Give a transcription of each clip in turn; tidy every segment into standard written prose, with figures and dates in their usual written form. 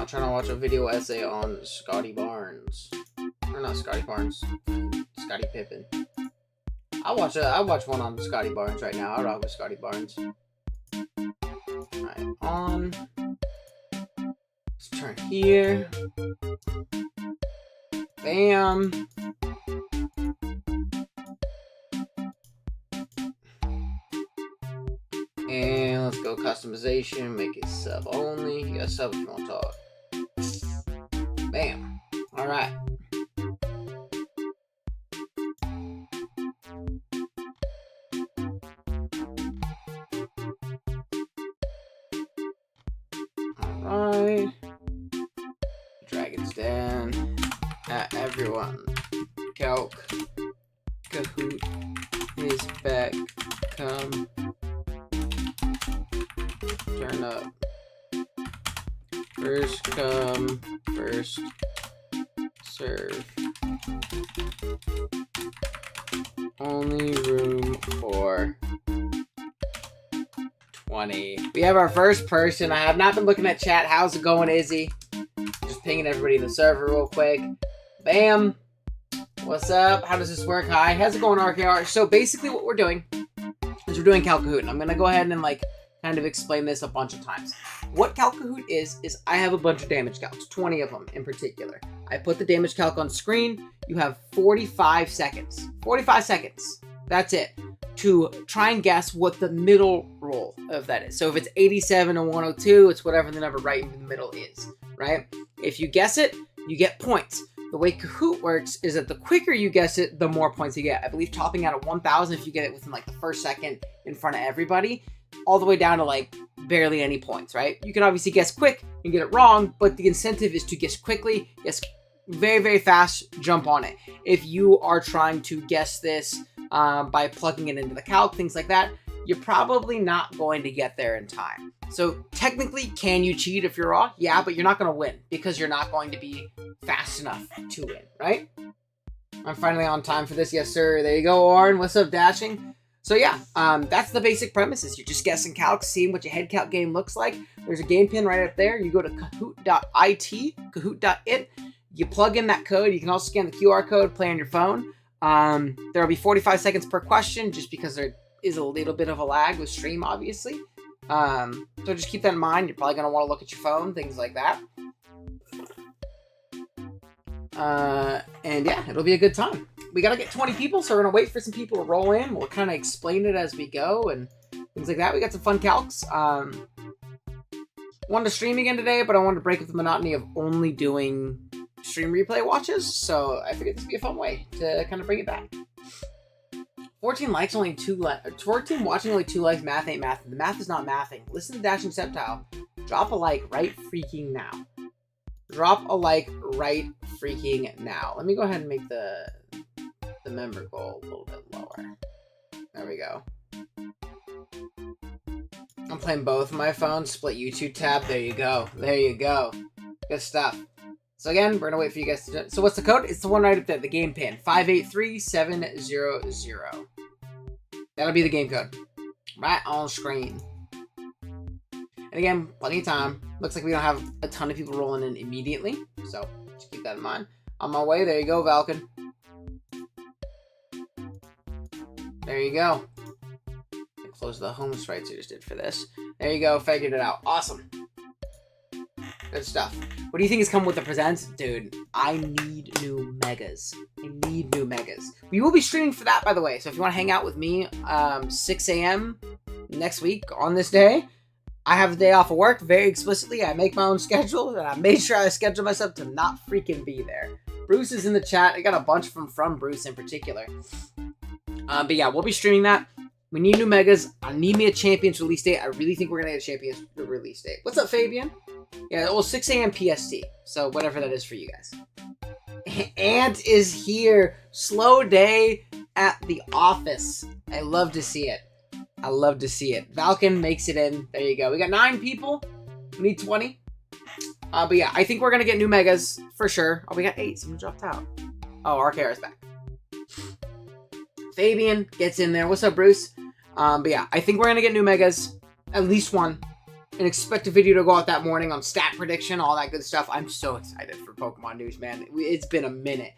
not trying to watch a video essay on Scotty Barnes. Or not Scotty Barnes. Scotty Pippen. I watch one on Scotty Barnes right now. I rock with Scotty Barnes. Alright, on. Let's turn here. Bam. And let's go customization, make it sub only. You got sub if you want to talk. Bam. Alright. Alright. Dragons Den. Everyone. Calc. Kahoot is back. Come. Turn up. First come, first serve. Only room for 20. We have our first person. I have not been looking at chat. How's it going, Izzy? Just pinging everybody in the server real quick. Bam. What's up? How does this work? Hi. How's it going, RKR? So basically what we're doing is we're doing Calc Kahoot. And I'm going to go ahead and kind of explain this a bunch of times. What Calc Kahoot is I have a bunch of damage calcs, 20 of them in particular. I put the damage calc on screen. You have 45 seconds. 45 seconds. That's it. To try and guess what the middle roll of that is. So if it's 87 and 102, it's whatever the number right in the middle is, right? If you guess it, you get points. The way Kahoot works is that the quicker you guess it, the more points you get. I believe topping out at 1,000 if you get it within the first second in front of everybody, all the way down to barely any points, right? You can obviously guess quick and get it wrong, but the incentive is to guess quickly, guess very, very fast, jump on it. If you are trying to guess this by plugging it into the calc, things like that, you're probably not going to get there in time. So technically, can you cheat if you're raw? Yeah, but you're not going to win because you're not going to be fast enough to win, right? I'm finally on time for this. Yes, sir. There you go, Oren. What's up, Dashing? So yeah, that's the basic premises. You're just guessing calcs, seeing what your head count game looks like. There's a game pin right up there. You go to kahoot.it, kahoot.it. You plug in that code. You can also scan the QR code, play on your phone. There will be 45 seconds per question just because there is a little bit of a lag with stream, obviously. So just keep that in mind. You're probably going to want to look at your phone, things like that. And yeah, it'll be a good time. We got to get 20 people, so we're going to wait for some people to roll in. We'll kind of explain it as we go and things like that. We got some fun calcs. Wanted to stream again today, but I wanted to break up the monotony of only doing stream replay watches. So I figured this would be a fun way to kind of bring it back. 14 likes, only 2 likes. 14 watching, only 2 likes. Math ain't math. The math is not mathing. Listen to Dashing Septile. Drop a like right freaking now. Drop a like right freaking now. Let me go ahead and make the member goal a little bit lower. There we go. I'm playing both of my phones. Split YouTube tab. There you go. There you go. Good stuff. So again, we're going to wait for you guys to... So what's the code? It's the one right up there, the game pin. 583700. That'll be the game code. Right on screen. And again, plenty of time. Looks like we don't have a ton of people rolling in immediately. So just keep that in mind. On my way. There you go, Valken. There you go. Close the home sprites I just did for this. There you go. Figured it out. Awesome. Good stuff. What do you think is coming with the presents? Dude, I need new megas. I need new megas. We will be streaming for that, by the way. So if you want to hang out with me 6 a.m. next week on this day, I have a day off of work. Very explicitly, I make my own schedule, and I made sure I schedule myself to not freaking be there. Bruce is in the chat. I got a bunch from Bruce in particular. But yeah, we'll be streaming that. We need new megas. I need me a Champions release date. I really think we're going to get a Champions release date. What's up, Fabian? Yeah, well, 6 a.m. PST. So whatever that is for you guys. Ant is here. Slow day at the office. I love to see it. I love to see it. Valken makes it in. There you go. We got 9 people. We need 20. But yeah, I think we're going to get new megas for sure. Oh, we got 8. Someone dropped out. Oh, RKR is back. Fabian gets in there. What's up, Bruce? But yeah, I think we're going to get new megas. At least one. and expect a video to go out that morning on stat prediction, all that good stuff. I'm so excited for Pokemon news, man. It's been a minute.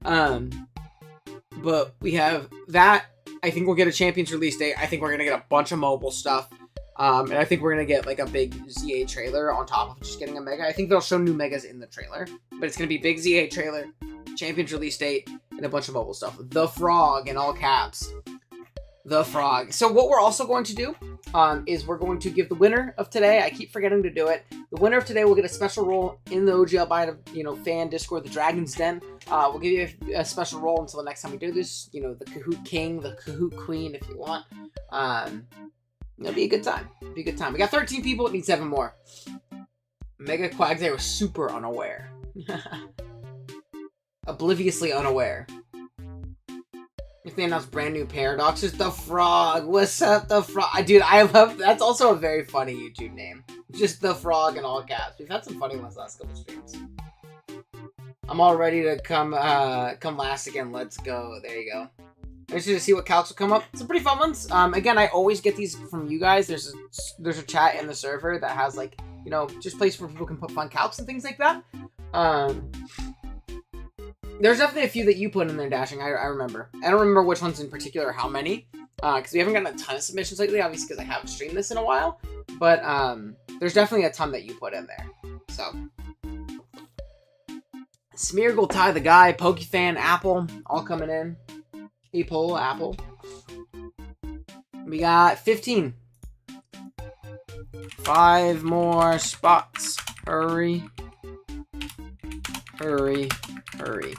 But we have that. I think we'll get a Champions release date. I think we're going to get a bunch of mobile stuff. And I think we're going to get like a big ZA trailer on top of just getting a Mega. I think they'll show new Megas in the trailer. But it's going to be big ZA trailer, Champions release date, and a bunch of mobile stuff. The Frog in all caps. The Frog. So what we're also going to do is we're going to give the winner of today, I keep forgetting to do it, the winner of today will get a special role in the OGL by fan Discord, the Dragon's Den. We'll give you a special role until the next time we do this. The Kahoot King, the Kahoot Queen if you want. It'll be a good time. It'll be a good time. We got 13 people, it needs 7 more. Mega Quagsire was super unaware. Obliviously unaware. If they announce brand new paradoxes, the Frog. What's up, the Frog? Dude, I love. That's also a very funny YouTube name. Just the Frog in all caps. We've had some funny ones last couple streams. I'm all ready to come last again. Let's go. There you go. I'm interested to see what calcs will come up. Some pretty fun ones. Again, I always get these from you guys. There's a chat in the server that has like just place where people can put fun calcs and things like that. There's definitely a few that you put in there, Dashing. I remember. I don't remember which ones in particular, how many. Because we haven't gotten a ton of submissions lately, obviously, because I haven't streamed this in a while. But there's definitely a ton that you put in there. So. Smeargle, Ty the Guy, Pokefan, Apple, all coming in. Apple, Apple. We got 15. 5 more spots. Hurry. Hurry. Hurry.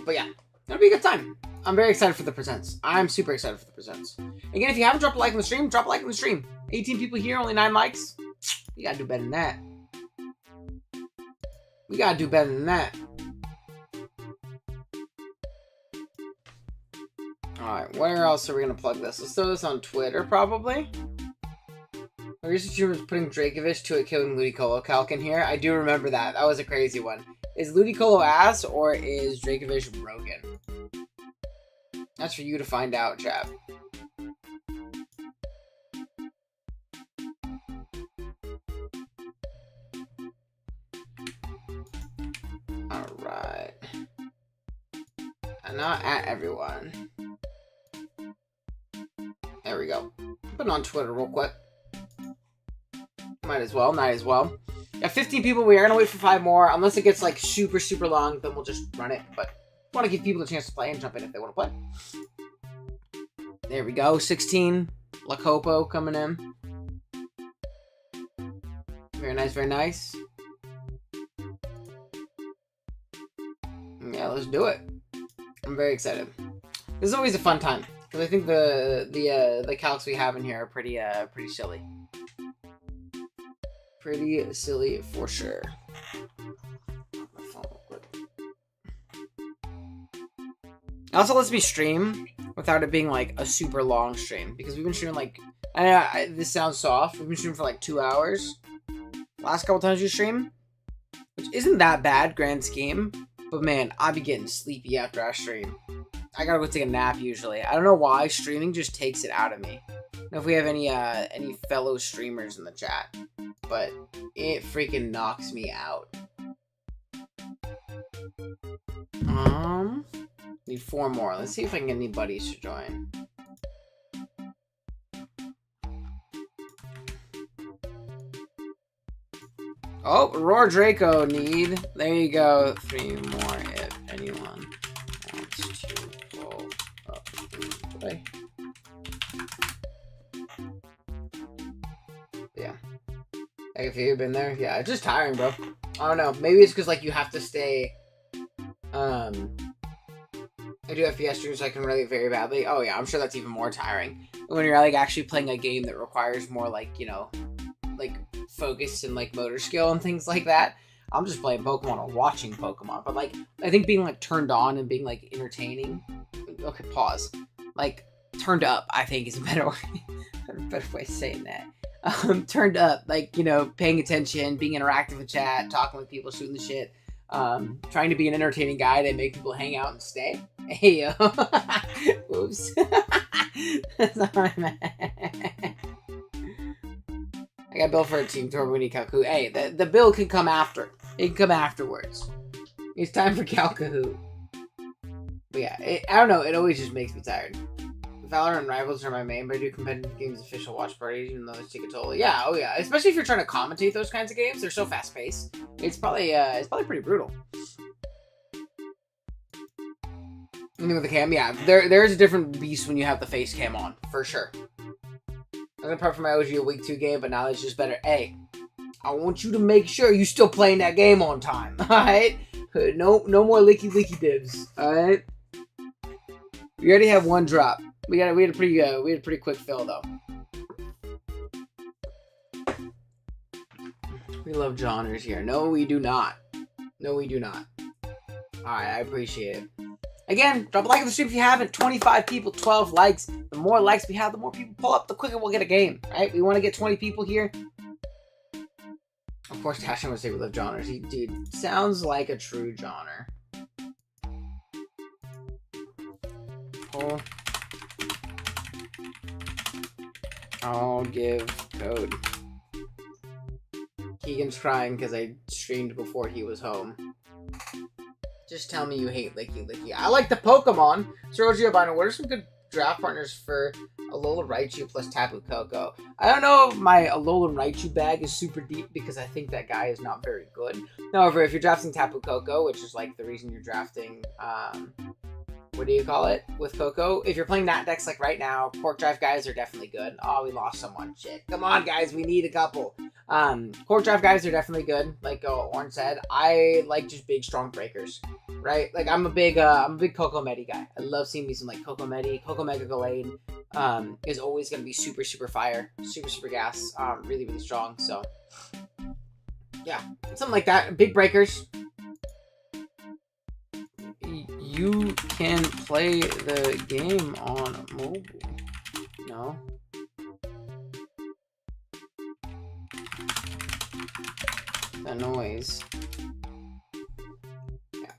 But yeah, it'll be a good time. I'm very excited for the presents. I'm super excited for the presents. Again, if you haven't dropped a like in the stream, drop a like in the stream. 18 people here, only 9 likes. You gotta do better than that. We gotta do better than that. Alright, where else are we gonna plug this? Let's throw this on Twitter, probably. Our researcher was putting Dracovish to a killing Ludicolo Calc in here. I do remember that. That was a crazy one. Is Ludicolo ass or is Dracovish broken? That's for you to find out, chap. Alright. I'm not at everyone. There we go. Put it on Twitter real quick. Might as well. Got 15 people. We are going to wait for 5 more. Unless it gets, like, super, super long, then we'll just run it. But want to give people a chance to play and jump in if they want to play. There we go. 16. Lacopo coming in. Very nice, very nice. Yeah, let's do it. I'm very excited. This is always a fun time. Because I think the calcs we have in here are pretty silly. Pretty silly for sure. It also lets me stream without it being like a super long stream. Because we've been streaming like... this sounds soft. We've been streaming for like 2 hours. Last couple times you stream. Which isn't that bad, grand scheme. But man, I be getting sleepy after I stream. I gotta go take a nap usually. I don't know why. Streaming just takes it out of me. I don't know if we have any fellow streamers in the chat. But it freaking knocks me out. Need 4 more. Let's see if I can get any buddies to join. Oh, Roar Draco need. There you go. 3 more if anyone wants to pull up and play. Yeah. Have you been there? Yeah, it's just tiring, bro. I don't know. Maybe it's because, like, you have to stay... I do FPS streams, so I can really very badly. Oh, yeah, I'm sure that's even more tiring. When you're, like, actually playing a game that requires more, like, like, focus and, like, motor skill and things like that. I'm just playing Pokemon or watching Pokemon. But, like, I think being, like, turned on and being, like, entertaining... Okay, pause. Like, turned up, I think, is a better way of saying that. Turned up, like, paying attention, being interactive with chat, talking with people, shooting the shit, trying to be an entertaining guy to make people hang out and stay. Hey, yo. Oops. That's not what I meant. I got built for a team tour. We need Kahoot. Hey, the bill can come after. It can come afterwards. It's time for Kahoot. But yeah, I don't know. It always just makes me tired. Valorant and Rivals are my main, but I do competitive games official watch parties, even though they take a toll. Yeah, oh yeah. Especially if you're trying to commentate those kinds of games. They're so fast paced. It's probably pretty brutal. And with the cam, yeah, there's a different beast when you have the face cam on, for sure. I'm gonna prep for my OG Week 2 game, but now it's just better. Hey, I want you to make sure you still playing that game on time, alright? No more licky dibs, alright? We already have one drop. We had a pretty quick fill though. We love Johners here. No, we do not. No, we do not. Alright, I appreciate it. Again, drop a like on the stream if you haven't. 25 people, 12 likes. The more likes we have, the more people pull up, the quicker we'll get a game, right? We want to get 20 people here. Of course, Tashin would say we love Johners. He, dude, sounds like a true Johner. Oh. I'll give code. Keegan's crying because I streamed before he was home. Just tell me you hate Licky. I like the Pokemon. Sir Giovanni, what are some good draft partners for Alola Raichu plus Tapu Koko? I don't know if my Alola Raichu bag is super deep because I think that guy is not very good. However, if you're drafting Tapu Koko, which is like the reason you're drafting, what do you call it? With Coco. If you're playing Nat decks like right now, Cork Drive guys are definitely good. Oh, we lost someone. Shit. Come on, guys. We need a couple. Cork Drive guys are definitely good. Like Orange said, I like just big, strong breakers. Right? Like I'm a big Coco Medi guy. I love seeing me some like Coco Medi. Coco Mega Gallade is always gonna be super, super fire. Super gas. Really, really strong. So yeah. Something like that. Big breakers. You can play the game on mobile. No. The noise. Yeah.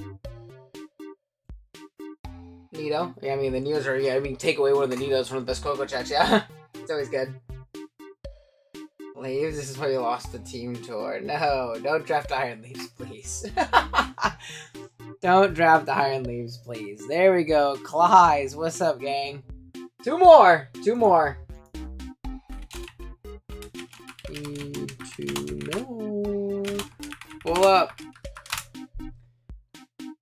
Nito? Yeah, I mean, the Nitos are, yeah, I mean, take away one of the Nitos from the best Coco checks, yeah. It's always good. Leaves, this is why you lost the team tour. No, don't draft Iron Leaves, please. Don't draft the Iron Leaves, please. There we go. Clydes, what's up, gang? Two more. Need to know. Pull up.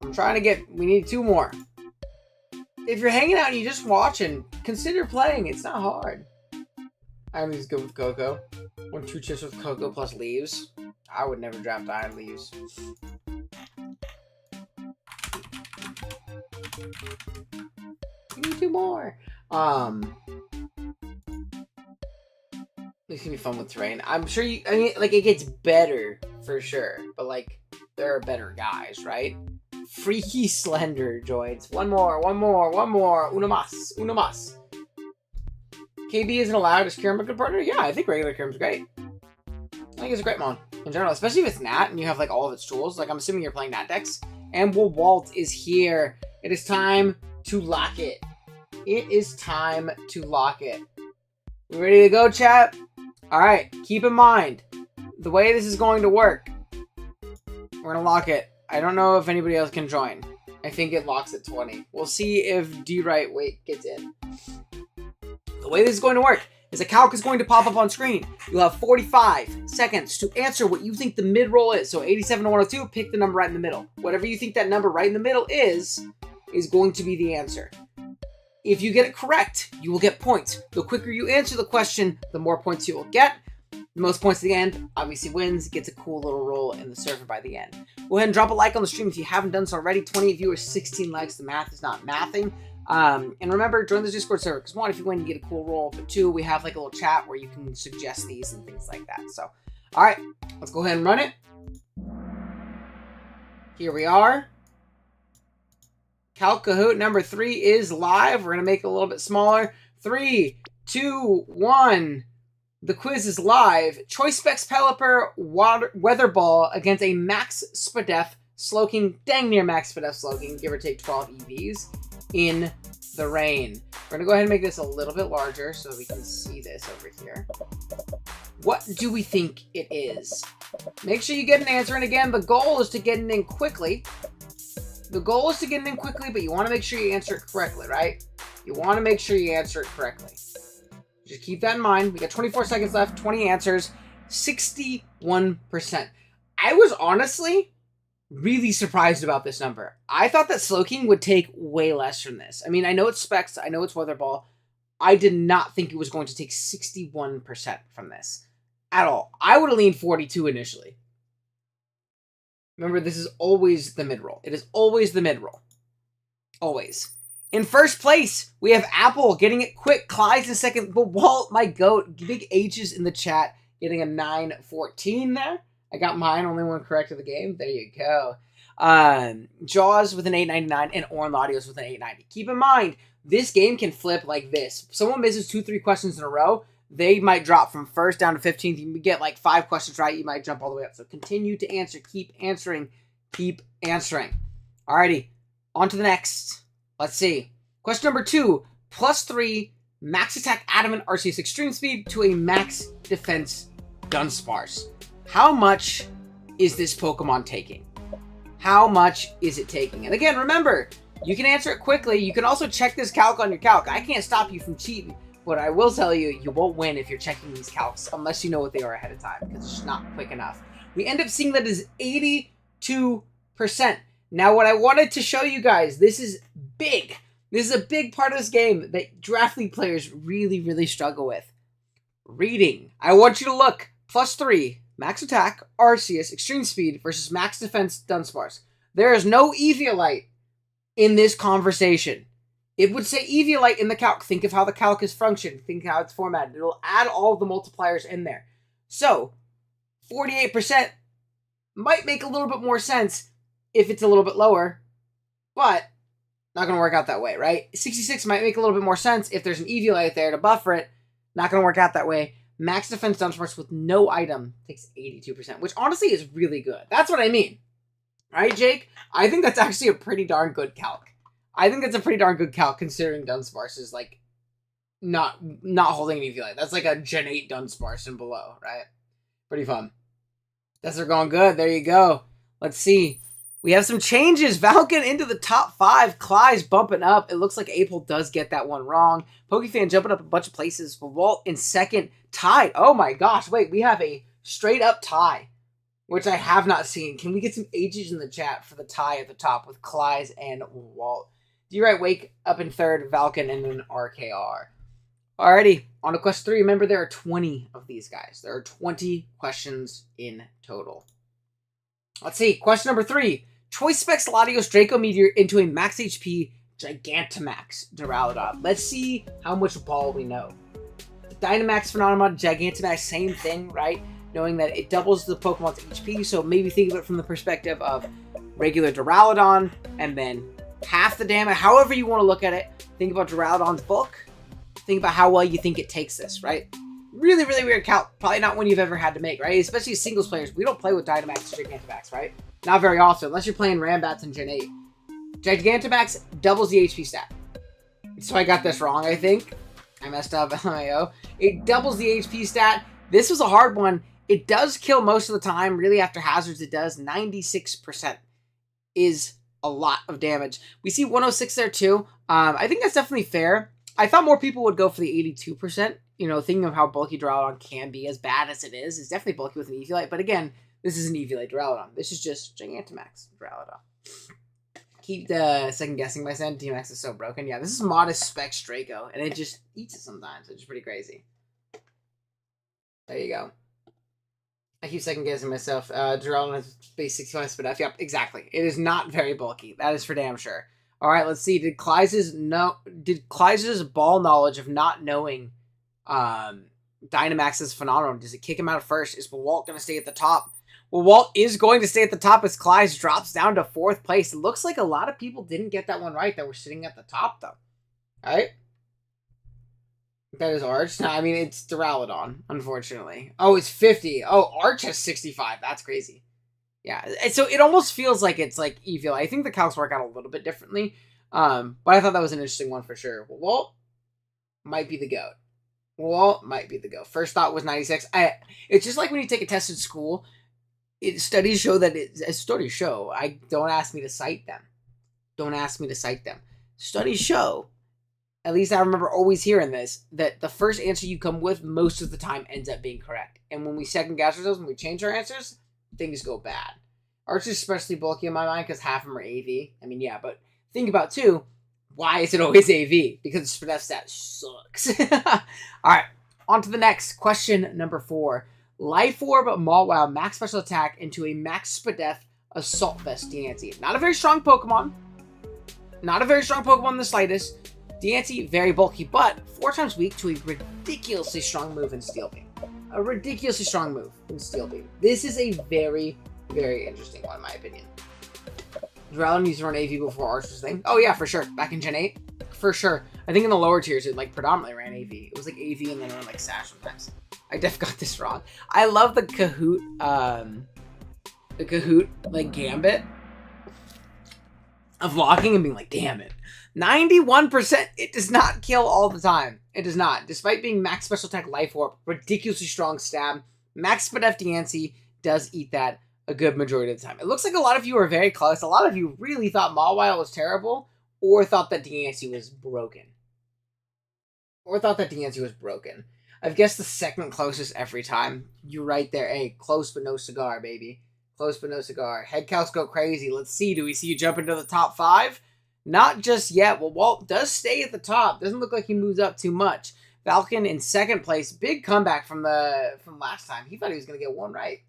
I'm trying to get... We need two more. If you're hanging out and you're just watching, consider playing. It's not hard. Iron Leaves good with Coco. 1-2 chips with Coco plus Leaves. I would never draft Iron Leaves. We need two more. It's gonna be fun with terrain. I'm sure you. I mean, like it gets better for sure, but like there are better guys, right? Freaky Slender joins. One more. Una mas. KB isn't allowed. Is Kirim a good partner? Yeah, I think regular Kirim's great. I think it's a great mon in general, especially if it's Nat and you have like all of its tools. Like I'm assuming you're playing Nat decks. And Walt is here. It is time to lock it. It is time to lock it. We ready to go, chat? Alright, keep in mind, the way this is going to work, we're going to lock it. I don't know if anybody else can join. I think it locks at 20. We'll see if D-Right Wait gets in. The way this is going to work is a calc is going to pop up on screen. You'll have 45 seconds to answer what you think the mid-roll is. So 87 to 102, pick the number right in the middle. Whatever you think that number right in the middle is going to be the answer. If you get it correct, you will get points. The quicker you answer the question, the more points you will get. The most points at the end obviously wins, gets a cool little roll in the server by the end. Go ahead and drop a like on the stream if you haven't done so already. 28 viewers, 16 likes. The math is not mathing. And remember, join the Discord server, because one, if you win, you get a cool roll, but two, we have like a little chat where you can suggest these and things like that. So, alright, let's go ahead and run it. Here we are. Calc Kahoot number 3 is live. We're going to make it a little bit smaller. 3, 2, 1. The quiz is live. Choice Specs Pelipper Weather Ball against a Max Spadef Slowking, dang near Max Spadef Slowking, give or take 12 EVs. in the rain. We're going to go ahead and make this a little bit larger so we can see this over here. What do we think it is? Make sure you get an answer. And again, the goal is to get it in quickly. The goal is to get it in quickly, but you want to make sure you answer it correctly, right? You want to make sure you answer it correctly. Just keep that in mind. We got 24 seconds left, 20 answers, 61%. I was honestly really surprised about this number. I thought that Slowking would take way less from this. I mean, I know it's Specs, I know it's Weatherball. I did not think it was going to take 61% from this at all. I would have leaned 42 initially. Remember, this is always the mid-roll. It is always the mid-roll. Always. In first place, we have Apple getting it quick. Clyde's in second. But Walt, my goat, big H's in the chat, getting a 914 there. I got mine, only one correct of the game. There you go. Jaws with an 899 and Orin Latios with an 890. Keep in mind, this game can flip like this. If someone misses 2-3 questions in a row, they might drop from first down to 15th. You get like 5 questions right, you might jump all the way up. So continue to answer. Keep answering. Keep answering. Alrighty, on to the next. Let's see. Question number 2. +3 max attack adamant RCS extreme speed to a max defense Dunsparce. How much is this Pokemon taking? How much is it taking? And again, remember, you can answer it quickly. You can also check this calc on your calc. I can't stop you from cheating. But I will tell you, you won't win if you're checking these calcs unless you know what they are ahead of time, because it's just not quick enough. We end up seeing that is 82%. Now, what I wanted to show you guys, this is big. This is a big part of this game that Draft League players really, really struggle with. Reading. I want you to look. +3, max attack, Arceus, extreme speed versus max defense, Dunsparce. There is no Eviolite in this conversation. It would say Eviolite in the calc. Think of how the calc is functioned. Think how it's formatted. It'll add all of the multipliers in there. So, 48% might make a little bit more sense if it's a little bit lower, but not going to work out that way, right? 66 might make a little bit more sense if there's an Eviolite there to buffer it. Not going to work out that way. Max defense Dunsparce with no item takes 82%, which honestly is really good. That's what I mean. Right, Jake? I think that's actually a pretty darn good calc. I think that's a pretty darn good calc considering Dunsparce is like not holding an Eviolite. That's like a Gen 8 Dunsparce and below, right? Pretty fun. That's going good. There you go. Let's see. We have some changes. Valken into the top 5. Clyde's bumping up. It looks like April does get that one wrong. Pokefan jumping up a bunch of places. But Walt in second. Tied. Oh my gosh. Wait, we have a straight up tie, which I have not seen. Can we get some ages in the chat for the tie at the top with Clyde and Walt? D-Right Wake up in third. Valken and then RKR. Alrighty. On to question 3. Remember, there are 20 of these guys. There are 20 questions in total. Let's see. Question number 3. Choice Specs Latios Draco Meteor into a max HP Gigantamax Duraludon. Let's see how much ball we know. Dynamax Phenomenon, Gigantamax, same thing, right? Knowing that it doubles the Pokemon's HP, so maybe think of it from the perspective of regular Duraludon, and then half the damage. However you want to look at it, think about Duraludon's bulk. Think about how well you think it takes this, right? Really, really weird calc. Probably not one you've ever had to make, right? Especially as singles players. We don't play with Dynamax and Gigantamax, right? Not very often, unless you're playing Rambats in Gen 8. Gigantamax doubles the HP stat. So I got this wrong, I think. I messed up, LMAO. It doubles the HP stat. This was a hard one. It does kill most of the time. Really, after hazards, it does. 96% is a lot of damage. We see 106 there, too. I think that's definitely fair. I thought more people would go for the 82%. You know, thinking of how bulky Duraludon can be, as bad as it is. It's definitely bulky with an Eviolite. But again, this is an Eviolite Duraludon. This is just Gigantamax Duraludon. Keep second guessing my son. D-Max is so broken. Yeah, this is Modest Specs Draco, and it just eats it sometimes. It's pretty crazy. There you go. I keep second guessing myself. Duraludon has base 65 spin F. Yep, exactly. It is not very bulky. That is for damn sure. All right, let's see. Did Clyde's ball knowledge of not knowing Dynamax's Phenomenon, does it kick him out first? Is Walt going to stay at the top? Well, Walt is going to stay at the top as Clyde drops down to 4th place. It looks like a lot of people didn't get that one right that were sitting at the top, though. All right? That is Arch. No, I mean, it's Duraludon, unfortunately. Oh, it's 50. Oh, Arch has 65. That's crazy. Yeah, so it almost feels like it's like Eviolite. I think the calcs work out a little bit differently. But I thought that was an interesting one for sure. Walt might be the GOAT. Walt might be the GOAT. First thought was 96. It's just like when you take a test in school. Studies show that studies show. Don't ask me to cite them. Don't ask me to cite them. Studies show, at least I remember always hearing this, that the first answer you come with most of the time ends up being correct. And when we second guess ourselves, when we change our answers, things go bad. Arts is especially bulky in my mind because half of them are AV. I mean, yeah, but think about too, why is it always AV? Because the SPDEF stat sucks. All right, on to the next. Question number 4. Life Orb Mawile max special attack into a max SPDEF Assault Vest Deanty. Not a very strong Pokemon. Not a very strong Pokemon in the slightest. Deanty, very bulky, but 4 times weak to a ridiculously strong move in Steel Beam. A ridiculously strong move in Steel Beam. This is a very, very interesting one in my opinion. Drellin used to run AV before Archer's thing. Oh yeah, for sure. Back in Gen 8. For sure. I think in the lower tiers it like predominantly ran AV. It was like AV and then ran like Sash sometimes. I def got this wrong. I love the Kahoot like gambit of locking and being like, damn it. 91%, it does not kill all the time. It does not. Despite being max special attack Life Orb, ridiculously strong stab, max SPDEF Deanty does eat that a good majority of the time. It looks like a lot of you are very close. A lot of you really thought Mawile was terrible or thought that Deanty was broken. I've guessed the second closest every time. You're right there. Hey, close but no cigar, baby. Close but no cigar. Head counts go crazy. Let's see. Do we see you jump into the top 5? Not just yet. Well, Walt does stay at the top. Doesn't look like he moves up too much. Falcon in second place. Big comeback from last time. He thought he was going to get one right.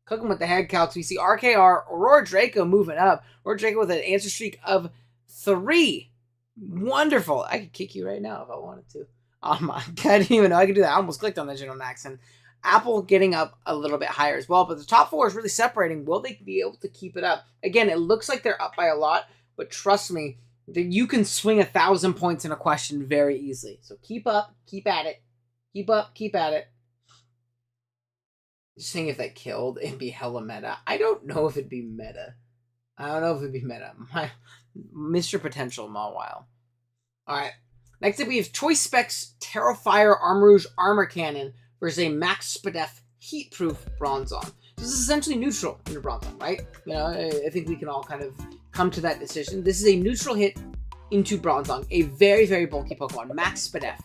Cooking with the head counts. We see RKR, Aurora Draco moving up. Aurora Draco with an answer streak of 3. Wonderful. I could kick you right now if I wanted to. Oh my God, I didn't even know I could do that. I almost clicked on the General Max. And Apple getting up a little bit higher as well. But the top 4 is really separating. Will they be able to keep it up? Again, it looks like they're up by a lot. But trust me, that you can swing 1,000 points in a question very easily. So keep up. Keep at it. Keep up. Keep at it. Just saying if that killed, it'd be hella meta. I don't know if it'd be meta. My Mr. Potential Mawile. Alright. Next up we have Choice Specs Terrafire Armrouge Armor Cannon versus a Max SPDEF Heatproof Bronzong. This is essentially neutral in a Bronzong, right? You know, I think we can all kind of come to that decision. This is a neutral hit into Bronzong. A very, very bulky Pokemon. Max SPDEF.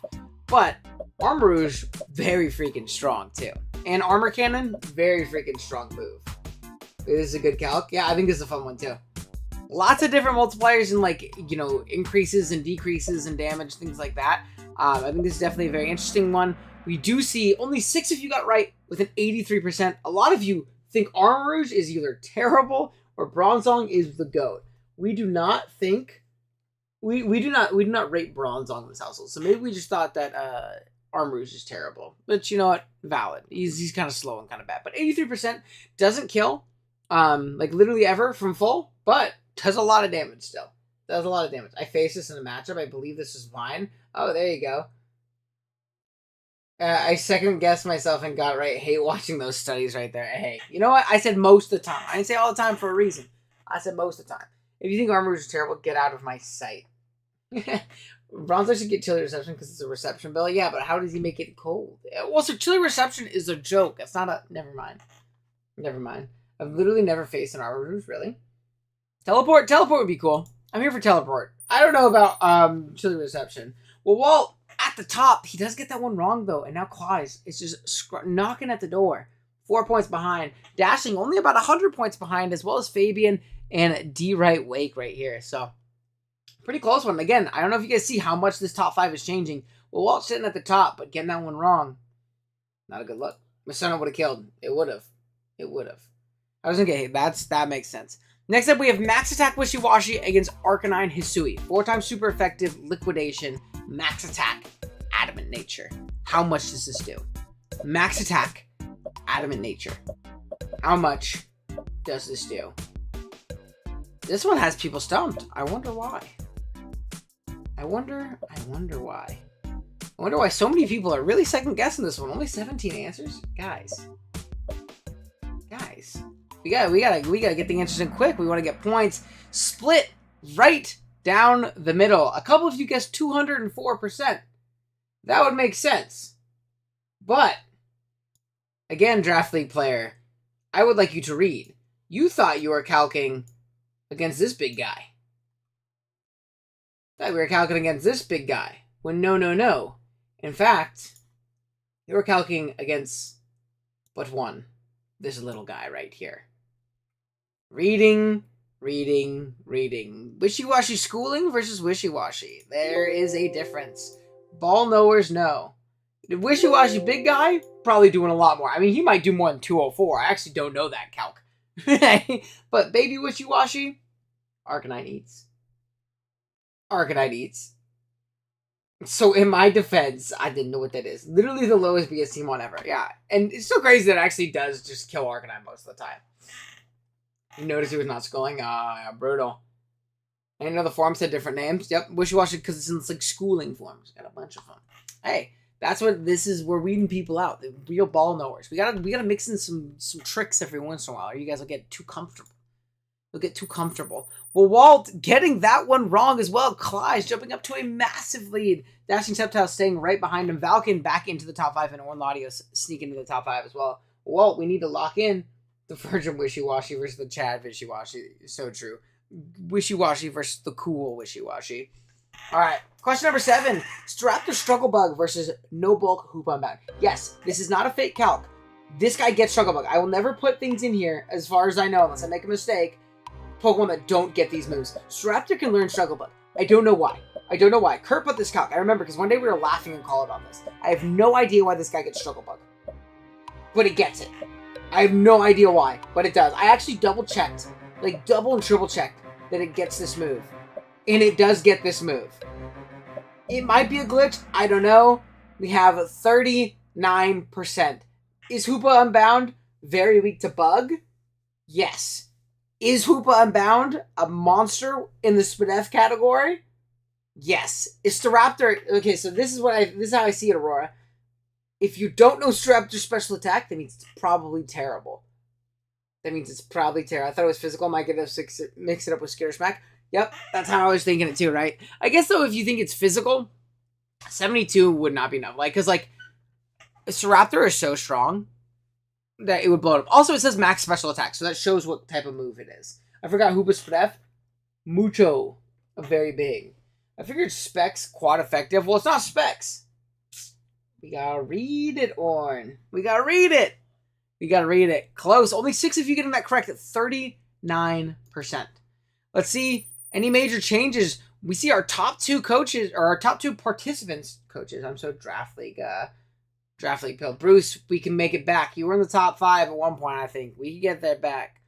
But Armrouge, very freaking strong too. And Armor Cannon, very freaking strong move. This is a good calc. Yeah, I think this is a fun one too. Lots of different multipliers and like, you know, increases and decreases and damage, things like that. I think this is definitely a very interesting one. We do see only 6 of you got right with an 83%. A lot of you think Armrouge is either terrible or Bronzong is the GOAT. We do not think we do not rate Bronzong in this household. So maybe we just thought that Armrouge is terrible. But you know what? Valid. He's kind of slow and kind of bad. But 83% doesn't kill like literally ever from full, but does a lot of damage still. Does a lot of damage. I faced this in a matchup. I believe this is mine. Oh, there you go. I second guessed myself and got right. Hate watching those studies right there. Hey, you know what? I said most of the time. I didn't say all the time for a reason. I said most of the time. If you think Armrouge is terrible, get out of my sight. Bronzor should get chilly reception because it's a reception bill. Yeah, but how does he make it cold? Well, so chilly reception is a joke. That's not a... Never mind. Never mind. I've literally never faced an Armrouge, really. Teleport? Teleport would be cool. I'm here for teleport. I don't know about chilly reception. Well, Walt, at the top, he does get that one wrong, though. And now Claws is just knocking at the door. 4 points behind. Dashing only about 100 points behind, as well as Fabian and D-Right Wake right here. So, pretty close one. Again, I don't know if you guys see how much this top 5 is changing. Well, Walt's sitting at the top, but getting that one wrong. Not a good look. Masona would have killed. It would have. It would have. I was going to get hit. That makes sense. Next up, we have Max Attack Wishy-Washy against Arcanine Hisui. 4 times super effective, liquidation, max attack, adamant nature. How much does this do? Max attack, adamant nature. How much does this do? This one has people stumped. I wonder why. I wonder why. I wonder why so many people are really second guessing this one. Only 17 answers? Guys. We gotta get the answers in quick. We want to get points split right down the middle. A couple of you guessed 204%. That would make sense. But, again, Draft League player, I would like you to read. You thought you were calcing against this big guy. Thought we were calcing against this big guy. When no. In fact, you were calcing against but one. This little guy right here. Reading. Wishy-washy schooling versus wishy-washy. There is a difference. Ball knowers know. The wishy-washy big guy, probably doing a lot more. I mean, he might do more than 204. I actually don't know that, Calc. But baby wishy-washy, Arcanine eats. So in my defense, I didn't know what that is. Literally the lowest BS team on ever. Yeah. And it's so crazy that it actually does just kill Arcanine most of the time. You notice he was not schooling? Yeah, brutal. And another form said different names. Yep, wishy-washy because it's in like schooling forms. Got a bunch of them. Hey, that's what this is. We're weeding people out. The real ball knowers. We gotta mix in some tricks every once in a while, or you guys will get too comfortable. You'll get too comfortable. Well, Walt getting that one wrong as well. Clyde's jumping up to a massive lead. Dashing Sceptile staying right behind him. Valken back into the top 5, and Ornladius sneaking into the top 5 as well. Walt, we need to lock in the Virgin Wishy-Washy versus the Chad Wishy-Washy. So true. Wishy-Washy versus the cool Wishy-Washy. Alright, question number 7. Staraptor Struggle Bug versus No Bulk Hoop Unbound. Yes, this is not a fake calc. This guy gets Struggle Bug. I will never put things in here, as far as I know, unless I make a mistake. Pokemon that don't get these moves. Staraptor can learn Struggle Bug. I don't know why. Kurt put this calc. I remember, because one day we were laughing and called on this. I have no idea why this guy gets Struggle Bug. But it gets it. I have no idea why, but it does. I actually double-checked, like double and triple-checked, that it gets this move. And it does get this move. It might be a glitch. I don't know. We have 39%. Is Hoopa Unbound very weak to bug? Yes. Is Hoopa Unbound a monster in the Spadef category? Yes. Is Staraptor... Okay, so this is how I see it, Aurora. If you don't know Staraptor's special attack, that means it's probably terrible. I thought it was physical. Might get mix it up with Scare Smack. Yep, that's how I was thinking it too, right? I guess, though, if you think it's physical, 72 would not be enough. Because, Staraptor is so strong that it would blow it up. Also, it says max special attack, so that shows what type of move it is. I forgot Hoopa's Spadef. Mucho. Very big. I figured Specs quad effective. Well, it's not Specs. We gotta read it, Orn. We gotta read it. Close. Only 6 of you getting that correct at 39%. Let's see any major changes. We see our top 2 coaches, or our top 2 participants, coaches. I'm so draft league pill. Bruce, we can make it back. You were in the top 5 at one point, I think. We can get that back.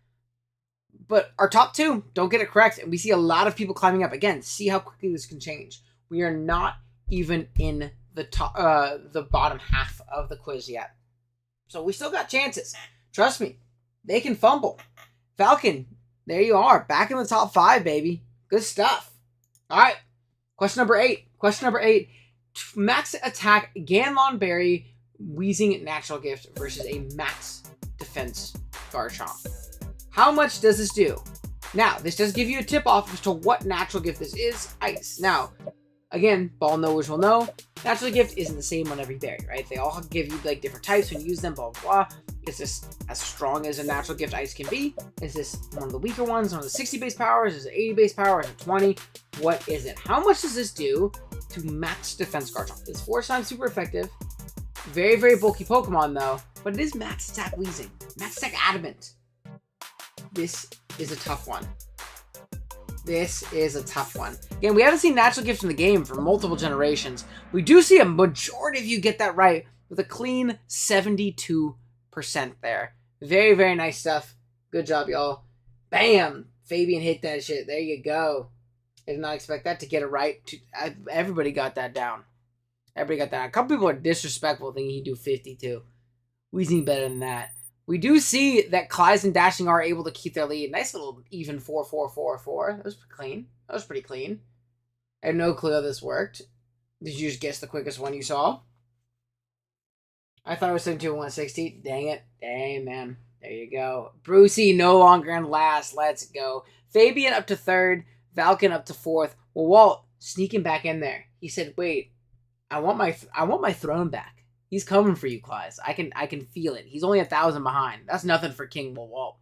But our top 2 don't get it correct, and we see a lot of people climbing up. Again, see how quickly this can change. We are not even in the top, the bottom half of the quiz yet. So we still got chances. Trust me, they can fumble. Falcon, there you are, back in the top 5, baby. Good stuff. All right, question number 8. Max attack Ganlon Berry Wheezing Natural Gift versus a max defense Garchomp. How much does this do? Now, this does give you a tip off as to what natural gift this is. Ice. Now, again, ball knowers will know, natural gift isn't the same on every berry, right? They all give you different types when you use them, blah, blah, blah. Is this as strong as a natural gift ice can be? Is this one of the weaker ones? One of the 60 base powers? Is it 80 base power? Is it 20? What is it? How much does this do to max defense Garchomp? It's 4 times super effective. Very, very bulky Pokemon, though. But it is max attack Wheezing. Max attack Adamant. This is a tough one. Again, we haven't seen natural gifts in the game for multiple generations. We do see a majority of you get that right with a clean 72% there. Very, very nice stuff. Good job, y'all. Bam! Fabian hit that shit. There you go. I did not expect that to get it right. Everybody got that down. A couple people are disrespectful thinking he'd do 52. Wheezing better than that. We do see that Clyde and Dashing are able to keep their lead. Nice little even 4-4-4-4. That was pretty clean. I had no clue how this worked. Did you just guess the quickest one you saw? I thought it was 72 and 160. Dang it. Dang, man. There you go. Brucey no longer in last. Let's go. Fabian up to 3rd. Falcon up to 4th. Well, Walt sneaking back in there. He said, "Wait, I want my throne back. He's coming for you, Claus. I can feel it. He's only 1,000 behind. That's nothing for King Walt."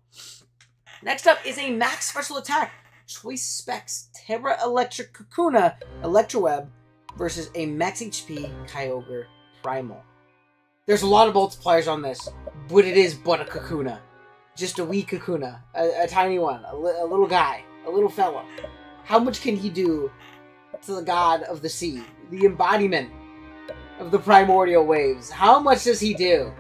Next up is a max special attack. Choice specs Terra Electric Kakuna Electroweb versus a max HP Kyogre Primal. There's a lot of multipliers on this, but it is but a Kakuna. Just a wee Kakuna. A tiny one. A little guy. A little fella. How much can he do to the god of the sea? The embodiment of the primordial waves. How much does he do?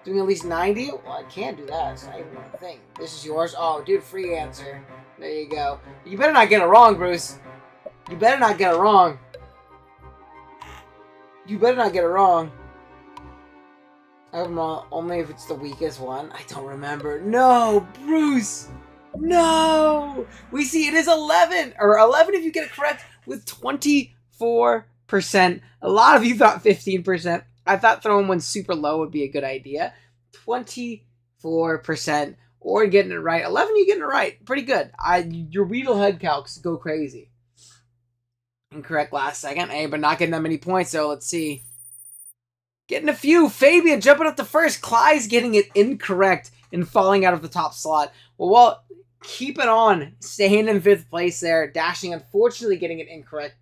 Doing at least 90? Well, I can't do that. It's not even a thing. This is yours. Oh, dude, free answer. There you go. You better not get it wrong, Bruce. You better not get it wrong. You better not get it wrong. I don't know. Only if it's the weakest one. I don't remember. No, Bruce. No. We see it is 11. Or 11 if you get it correct with 24%. A lot of you thought 15%. I thought throwing one super low would be a good idea. 24%. Or getting it right. 11, you getting it right. Pretty good. Your Weedle head calcs go crazy. Incorrect last second. Hey, but not getting that many points, so let's see. Getting a few. Fabian jumping up to first. Clyde's getting it incorrect and falling out of the top slot. Well, Walt, keep it on. Staying in 5th place there. Dashing, unfortunately, getting it incorrect.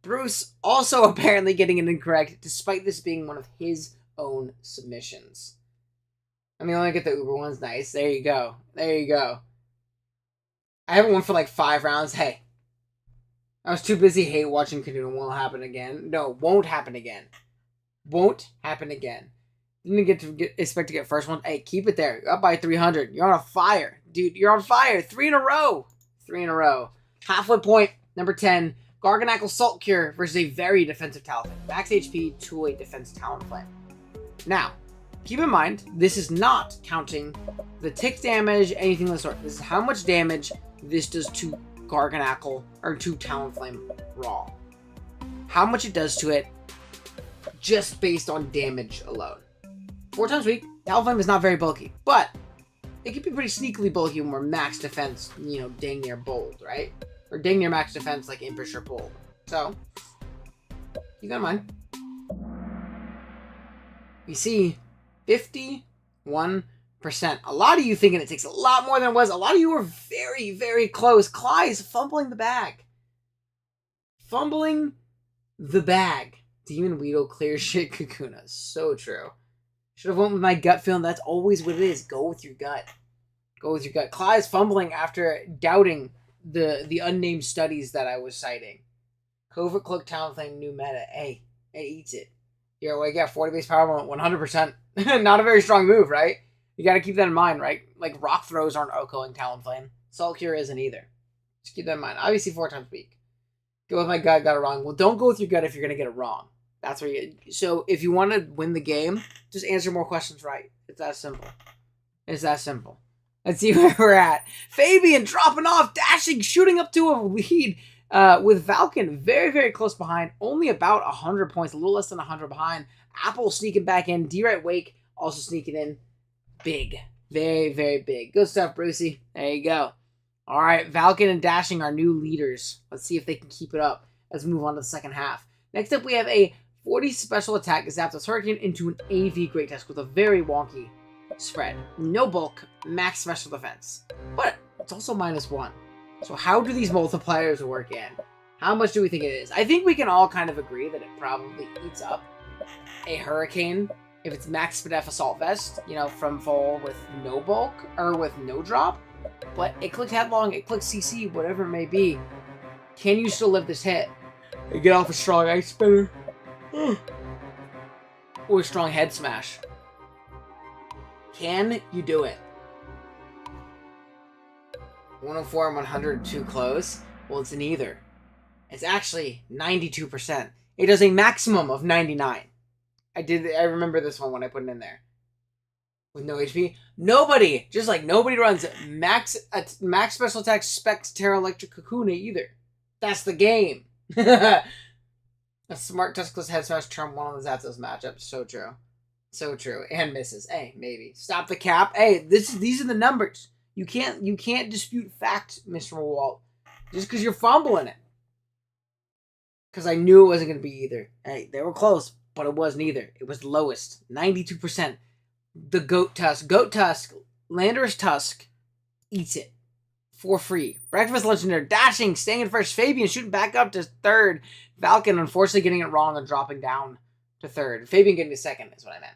Bruce also apparently getting it incorrect, despite this being one of his own submissions. I mean, only get the Uber ones. Nice. There you go. There you go. I haven't won for like 5 rounds. Hey. I was too busy hate watching Kahoot. Won't happen again. No, won't happen again. Won't happen again. Didn't expect to get first one. Hey, keep it there. You're up by 300. You're on a fire. Dude, you're on fire. 3 in a row. 3 in a row. Halfway point, number 10. Garganackle Salt Cure versus a very defensive Talonflame. Max HP, 2-8 defense Talonflame. Now, keep in mind, this is not counting the tick damage, anything of the sort. This is how much damage this does to Garganackle, or to Talonflame raw. How much it does to it, just based on damage alone. 4 times weak, Talonflame is not very bulky, but it can be pretty sneakily bulky when we're max defense, you know, dang near bold, right? Or dang near max defense like Impish or bold. So, keep that in mind. We see 51%. A lot of you thinking it takes a lot more than it was. A lot of you were very, very close. Clyde's fumbling the bag. Fumbling the bag. Demon Weedle clear shit Kakuna. So true. Should have went with my gut feeling. That's always what it is. Go with your gut. Go with your gut. Clyde's fumbling after doubting the unnamed studies that I was citing. Covert Cloak Talonflame new meta. Hey, it eats it. Here, what I got? 40 base power moment, 100%. Not a very strong move, right? You got to keep that in mind, right? Like, rock throws aren't OHKOing Talonflame. Salt Cure isn't either. Just keep that in mind. Obviously, 4 times weak. Go with my gut, got it wrong. Well, don't go with your gut if you're going to get it wrong. That's where you... So, if you want to win the game, just answer more questions right. It's that simple. It's that simple. Let's see where we're at. Fabian dropping off, dashing, shooting up to a lead with Falcon very, very close behind. Only about 100 points, a little less than 100 behind. Apple sneaking back in. D-Right Wake also sneaking in. Big. Very, very big. Good stuff, Brucey. There you go. All right, Falcon and Dashing are new leaders. Let's see if they can keep it up as we move on to the second half. Next up, we have a 40 special attack Zapdos Hurricane into an AV Great Test with a very wonky spread. No bulk, max special defense. But it's also -1. So how do these multipliers work in? How much do we think it is? I think we can all kind of agree that it probably eats up a Hurricane if it's max Spadef Assault Vest, you know, from full with no bulk, or with no drop. But it clicks Headlong, it clicks CC, whatever it may be. Can you still live this hit? And get off a strong Ice Spinner. Or a strong Head Smash. Can you do it? 104 and 100 too close? Well, it's neither. It's actually 92%. It does a maximum of 99. I remember this one when I put it in there. With no HP. Nobody, just like nobody runs max special attack specs Terra Electric Kakuna either. That's the game. A smart Tuskless Head Smash turn 1 on the Zapdos matchup. So true. So true. And misses. Hey, maybe. Stop the cap. Hey, these are the numbers. You can't dispute fact, Mr. Walt. Just because you're fumbling it. Because I knew it wasn't going to be either. Hey, they were close, but it wasn't either. It was the lowest. 92%. The Goat Tusk. Goat Tusk. Landorus Tusk. Eats it. For free. Breakfast Legendary. Dashing. Staying in first. Fabian shooting back up to third. Falcon unfortunately getting it wrong and dropping down to third. Fabian getting to second is what I meant.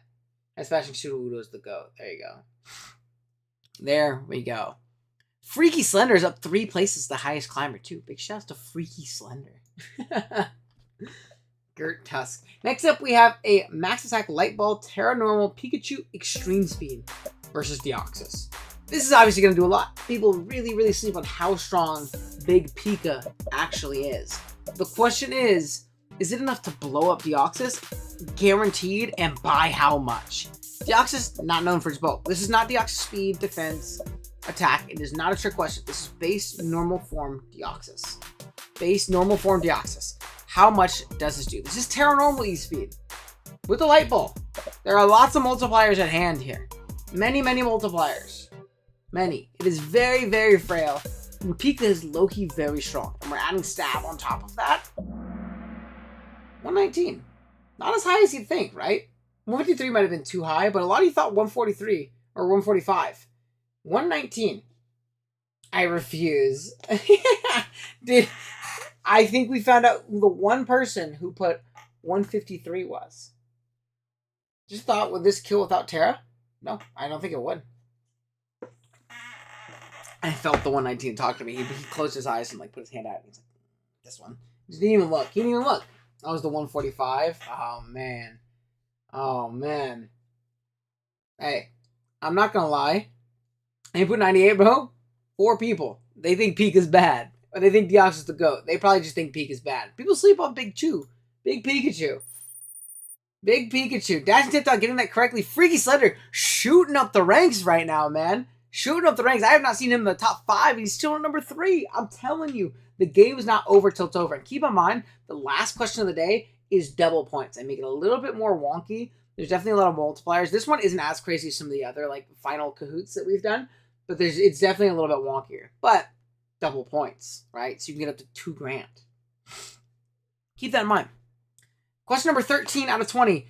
And Smashing Sudowoodo is the GOAT. There you go. There we go. Freaky Slender is up 3 places, the highest climber too. Big shouts to Freaky Slender. Gert Tusk. Next up, we have a Max Attack Light Ball Terra Normal Pikachu Extreme Speed versus Deoxys. This is obviously going to do a lot. People really sleep on how strong Big Pika actually is. The question is it enough to blow up Deoxys? Guaranteed, and by how much? Deoxys, not known for its bulk. This is not Deoxys speed, defense, attack. It is not a trick question. This is base normal form Deoxys. Base normal form Deoxys. How much does this do? This is Terra Normal E-Speed with the Light Ball. There are lots of multipliers at hand here. Many multipliers. Many. It is very frail. And Pika is low-key very strong. And we're adding Stab on top of that. 119. Not as high as you'd think, right? 153 might have been too high, but a lot of you thought 143 or 145. 119. I refuse. Dude, I think we found out who the one person who put 153 was. Just thought, would this kill without Terra? No, I don't think it would. I felt the 119 talk to me. He closed his eyes and like put his hand out. And he's like, this one. He didn't even look. He didn't even look. That was the 145. Oh, man. Oh, man. Hey, I'm not going to lie. I put 98, bro. 4 people. They think Pika's bad. Or they think Deoxys is the GOAT. They probably just think Pika's bad. People sleep on Big Chew. Big Pikachu. Big Pikachu. Dash and Tip-Top getting that correctly. Freaky Slender shooting up the ranks right now, man. Shooting up the ranks. I have not seen him in the top 5. He's still at number 3. I'm telling you, the game is not over till it's over. And keep in mind, the last question of the day is double points. I make it a little bit more wonky. There's definitely a lot of multipliers. This one isn't as crazy as some of the other like final Kahoots that we've done, but it's definitely a little bit wonkier. But double points, right? So you can get up to $2,000. Keep that in mind. Question number 13 out of 20.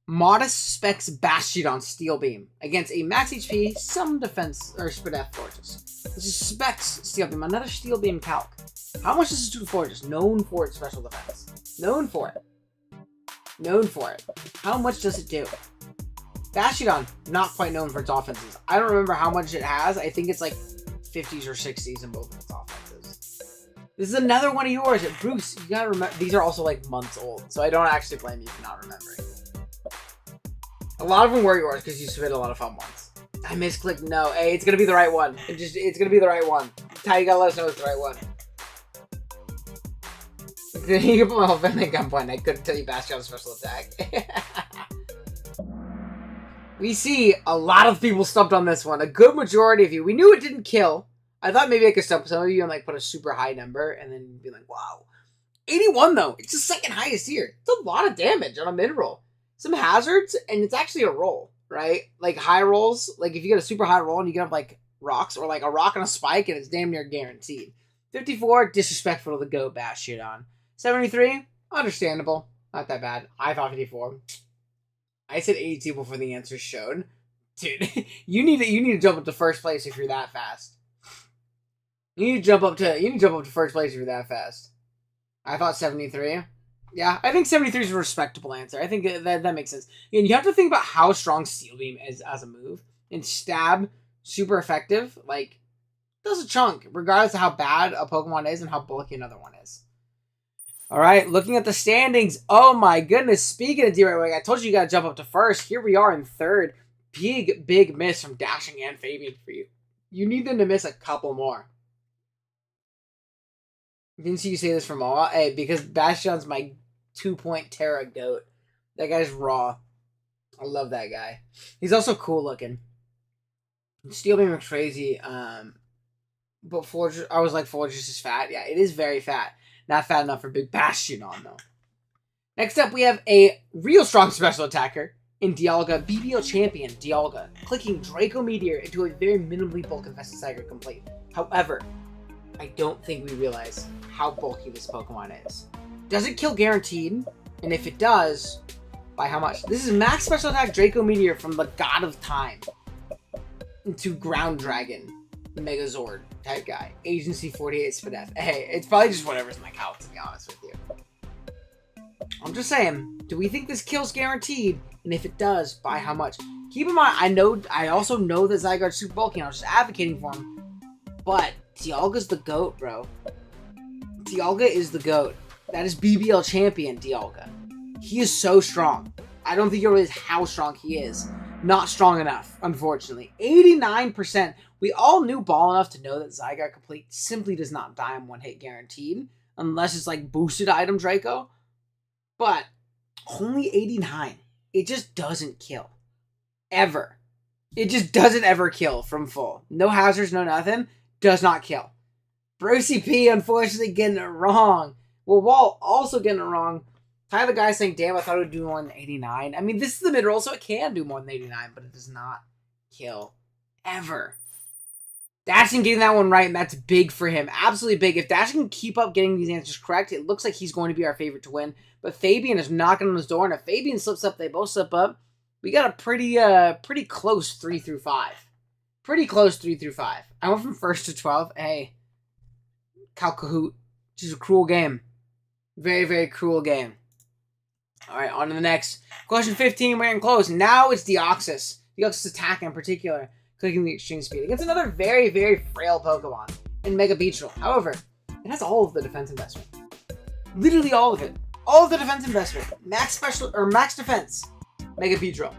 Modest Specs Bastiodon Steel Beam against a max HP, some defense, or Spadef Fortress. This is Specs Steel Beam, another Steel Beam Calc. How much does this do to Fortress? Known for its special defense. Known for it. Known for it. How much does it do? Bastiodon, not quite known for its offenses. I don't remember how much it has. I think it's like 50s or 60s in both of its offenses. This is another one of yours. Bruce, you gotta remember, these are also like months old, so I don't actually blame you for not remembering. A lot of them were yours because you submitted a lot of fun ones. I misclicked no. Hey, it's gonna be the right one. It's gonna be the right one. Ty, you gotta let us know it's the right one. You can put my whole family at gunpoint. I couldn't tell you Bastion's special attack. We see a lot of people stumped on this one. A good majority of you. We knew it didn't kill. I thought maybe I could stump some of you and like put a super high number and then be like, wow. 81 though. It's the second highest here. It's a lot of damage on a mid roll. Some hazards, and it's actually a roll, right? Like high rolls, like if you get a super high roll and you get up like rocks or like a rock and a spike and it's damn near guaranteed. 54, disrespectful to the GOAT Bastiodon. 73, understandable. Not that bad. I thought 54. I said 82 before the answers showed. Dude, you need to jump up to first place if you're that fast. You need to jump up to first place if you're that fast. I thought 73. Yeah, I think 73 is a respectable answer. I think that makes sense. And you have to think about how strong Steel Beam is as a move. And Stab, super effective. Like, does a chunk, regardless of how bad a Pokemon is and how bulky another one is. All right, looking at the standings. Oh my goodness. Speaking of D-Right, I told you got to jump up to first. Here we are in third. Big miss from Dashing and Fabian for you. You need them to miss a couple more. Didn't see you say this from all. Hey, because Bastion's my 2-point Terra GOAT. That guy's raw. I love that guy. He's also cool looking. Steel Beam is crazy. But Fortress, I was like, Fortress is fat. Yeah, it is very fat. Not fat enough for Big Bastiodon, though. Next up, we have a real strong special attacker in Dialga, BBL champion Dialga, clicking Draco Meteor into a very minimally bulk infested Tiger complete. However, I don't think we realize how bulky this Pokemon is. Does it kill guaranteed? And if it does, by how much? This is max special attack Draco Meteor from the God of Time into Ground Dragon Megazord type guy. Agency 48 Spadef. Hey, it's probably just whatever's in my Calc, to be honest with you. I'm just saying, do we think this kills guaranteed? And if it does, by how much? Keep in mind, I also know that Zygarde's super bulky, and I was just advocating for him. But Dialga's the GOAT, bro. Dialga is the GOAT. That is BBL champion Dialga. He is so strong. I don't think you realize how strong he is. Not strong enough, unfortunately. 89%. We all knew ball enough to know that Zygarde Complete simply does not die in one hit guaranteed. Unless it's like boosted item Draco. But only 89. It just doesn't kill. Ever. It just doesn't ever kill from full. No hazards, no nothing. Does not kill. Brucey P, unfortunately, getting it wrong. Well, Wall also getting it wrong. Tyler Guy saying, damn, I thought it would do more than 89. I mean, this is the mid-roll, so it can do more than 89, but it does not kill. Ever. Dashing getting that one right, and that's big for him. Absolutely big. If Dashing can keep up getting these answers correct, it looks like he's going to be our favorite to win. But Fabian is knocking on his door, and if Fabian slips up, they both slip up. We got a pretty close 3 through 5. Pretty close 3 through 5. I went from 1st to 12. Hey, Calc Kahoot. Just a cruel game. Very, very cruel game. All right, on to the next. Question 15, we're getting close. Now it's Deoxys. Deoxys attack in particular, clicking the extreme speed against another very, very frail Pokemon in Mega Beetle. However, it has all of the defense investment. Literally all of it. All of the defense investment. Max special or max defense, Mega Beetle.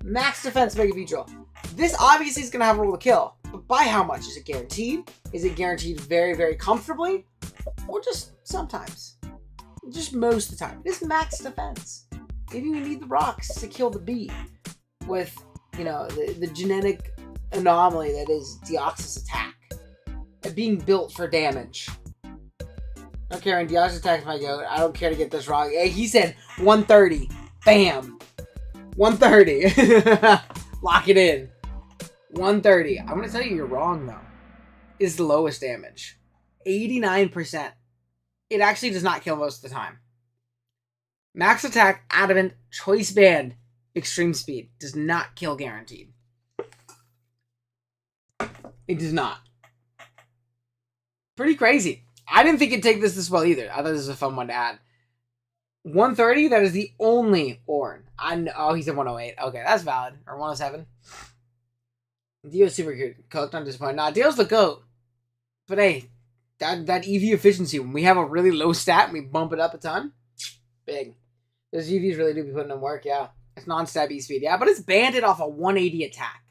Max defense, Mega Beetle. This obviously is going to have a roll to kill. But by how much? Is it guaranteed? Is it guaranteed very, very comfortably? Or just sometimes? Just most of the time. It's max defense. Maybe we need the rocks to kill the bee. With, you know, the genetic anomaly that is Deoxys attack. And being built for damage. I don't care when Deoxys attacks my goat. I don't care to get this wrong. Hey, he said 130. Bam. 130. Lock it in. 130. I'm going to tell you you're wrong, though. Is the lowest damage. 89%. It actually does not kill most of the time. Max attack, adamant, choice band, extreme speed. Does not kill guaranteed. It does not. Pretty crazy. I didn't think it'd take this well either. I thought this was a fun one to add. 130, that is the only Orn. Oh, he said 108. Okay, that's valid. Or 107. Dio's super cute. Cooked, I'm disappointed. Nah, Dio's the GOAT. But hey, that EV efficiency, when we have a really low stat and we bump it up a ton, big. Those EVs really do be putting in work, yeah. It's non-stab E-speed, yeah, but it's banded off a 180 attack.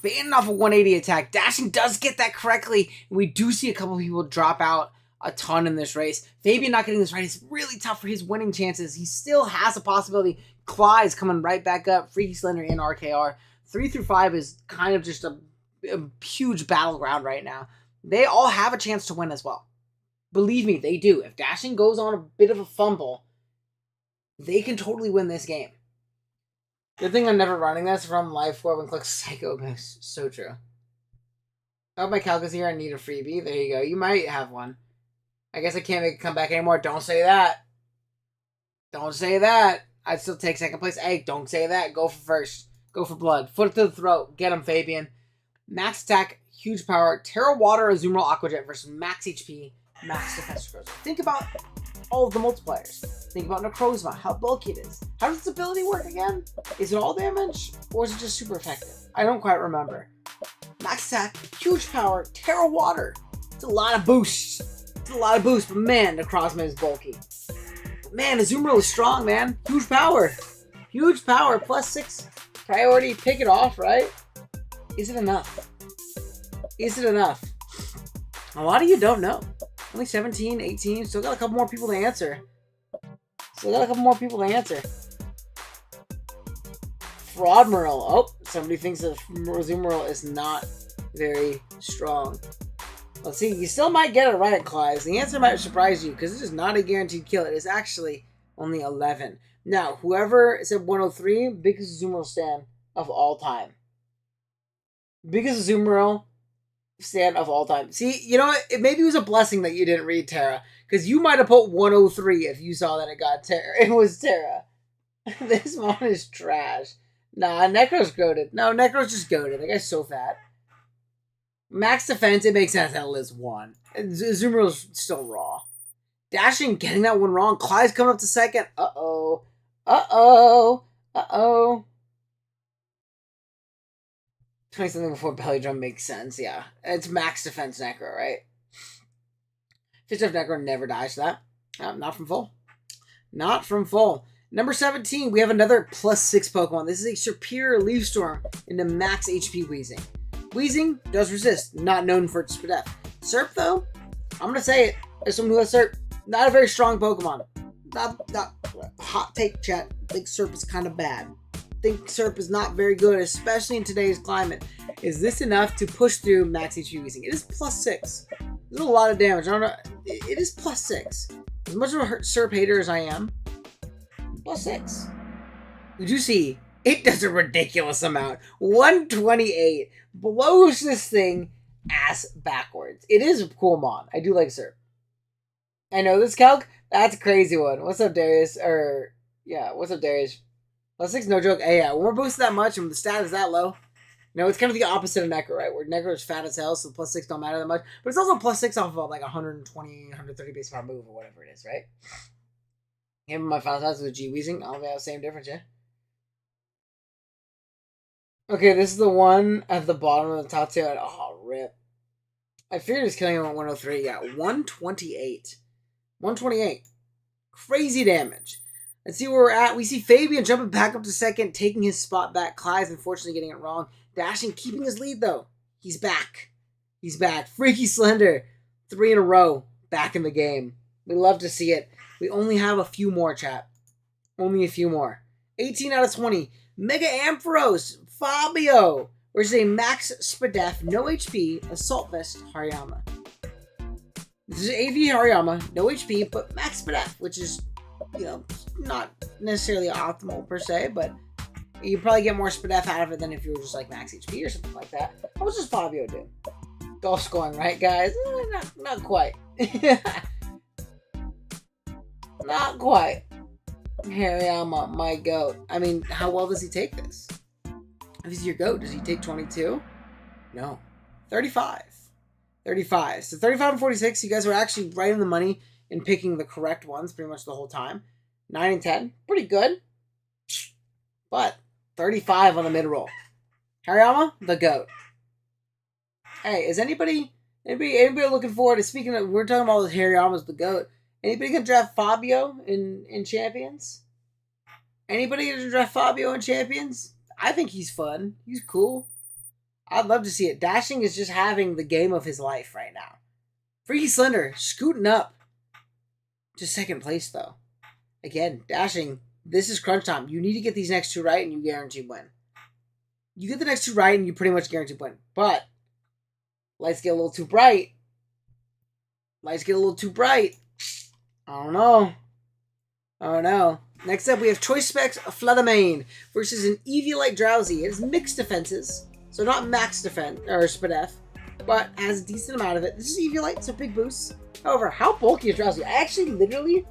Banded off a 180 attack. Dashing does get that correctly. And we do see a couple people drop out a ton in this race. Fabian not getting this right is really tough for his winning chances. He still has a possibility. Clyde's coming right back up. Freaky Slender and RKR. 3 through 5 is kind of just a huge battleground right now. They all have a chance to win as well. Believe me, they do. If Dashing goes on a bit of a fumble, they can totally win this game. Good thing I'm never running this from Life Orb and click Psycho Boost. So true. Oh, my Calc is here. I need a freebie. There you go. You might have one. I guess I can't make a comeback anymore. Don't say that. Don't say that. I'd still take second place. Hey, don't say that. Go for first. Go for blood. Foot to the throat. Get him, Fabian. Max attack, huge power. Terra Water, Azumarill, Aquajet versus max HP, max defense grows. Think about all of the multipliers. Think about Necrozma, how bulky it is. How does its ability work again? Is it all damage? Or is it just super effective? I don't quite remember. Max attack, huge power, Terra Water. It's a lot of boosts. It's a lot of boosts, but man, Necrozma is bulky. Man, Azumarill is strong, man. Huge power. Huge power, +6 priority. Pick it off, right? Is it enough? Is it enough? A lot of you don't know. Only 17, 18. Still got a couple more people to answer. Fraudmerl. Oh, somebody thinks that Azumarill is not very strong. Let's see. You still might get it right, Clyde. The answer might surprise you because it is not a guaranteed kill. It is actually only 11. Now, whoever said 103, biggest Azumarill stand of all time. Biggest Azumarill stand of all time. See, you know what? Maybe it was a blessing that you didn't read Terra. Because you might have put 103 if you saw that it got Terra. It was Terra. This one is trash. Nah, Necro's goated. No, Necro's just goated. That guy's so fat. Max defense, it makes sense that Liz won. Zoomer's still raw. Dashing, getting that one wrong. Clyde's coming up to second. Uh-oh. Uh-oh. Uh-oh. 20-something before belly drum makes sense, yeah. It's max defense Necro, right? Fish of Necro never dies to that. Not from full. Not from full. Number 17, we have another +6 Pokemon. This is a Superior Leaf Storm into max HP Weezing. Weezing does resist, not known for its Spadef. Serp, though, I'm going to say it, as someone who has Serp, not a very strong Pokemon. Not hot take, chat. I think Serp is kind of bad. I think Serp is not very good, especially in today's climate. Is this enough to push through max HP Weezing? It is +6. This is a lot of damage. I don't know. It is +6. As much of a Serp hater as I am, +6. We do see it does a ridiculous amount. 128 blows this thing ass backwards. It is a cool mod. I do like Serp. I know this Calc. That's a crazy one. What's up, Darius? What's up, Darius? +6, no joke. Hey, yeah, when we're boosted that much and the stat is that low, you know, it's kind of the opposite of Necro, right? Where Necro is fat as hell, so the +6 don't matter that much. But it's also +6 off of like 120, 130 base power move or whatever it is, right? Even my final stats with G Weezing, I'll have the same difference, yeah. Okay, this is the one at the bottom of the top two. Oh, rip. I figured it was killing him at 103. Yeah, 128. 128. Crazy damage. Let's see where we're at. We see Fabian jumping back up to second, taking his spot back. Clyde's unfortunately getting it wrong. Dashing, keeping his lead, though. He's back. He's back. Freaky Slender. 3 in a row. Back in the game. We love to see it. We only have a few more, chat. Only a few more. 18 out of 20. Mega Ampharos. Fabio. Versus a Max Spadef, no HP, Assault Vest, Hariyama. This is AV Hariyama, no HP, but Max Spadef, which is, you know, not necessarily optimal per se, but you probably get more Spadef out of it than if you were just like max HP or something like that. How much does Fabio do? Golf scoring, right, guys? Not quite. Not quite. Hariyama, my goat. I mean, how well does he take this? If he's your GOAT, does he take 22? No. 35. 35. So 35 and 46, you guys were actually right on the money in picking the correct ones pretty much the whole time. 9 and 10. Pretty good. But 35 on the mid-roll. Hariyama, the GOAT. Hey, is anybody looking forward to, speaking of, we're talking about Hariyama's the GOAT. Anybody gonna draft Fabio in Champions? Anybody gonna draft Fabio in Champions? I think he's fun. He's cool. I'd love to see it. Dashing is just having the game of his life right now. Freaky Slender, scooting up to second place, though. Again, Dashing, this is crunch time. You need to get these next two right, and you guarantee win. You get the next two right, and you pretty much guarantee win. But lights get a little too bright. Lights get a little too bright. I don't know. Oh, no. Next up, we have Choice Specs Floodamane versus an Eviolite Drowsy. It has mixed defenses, so not max defense, or Spadef, but has a decent amount of it. This is Eviolite, so big boost. However, how bulky is Drowsy? I actually literally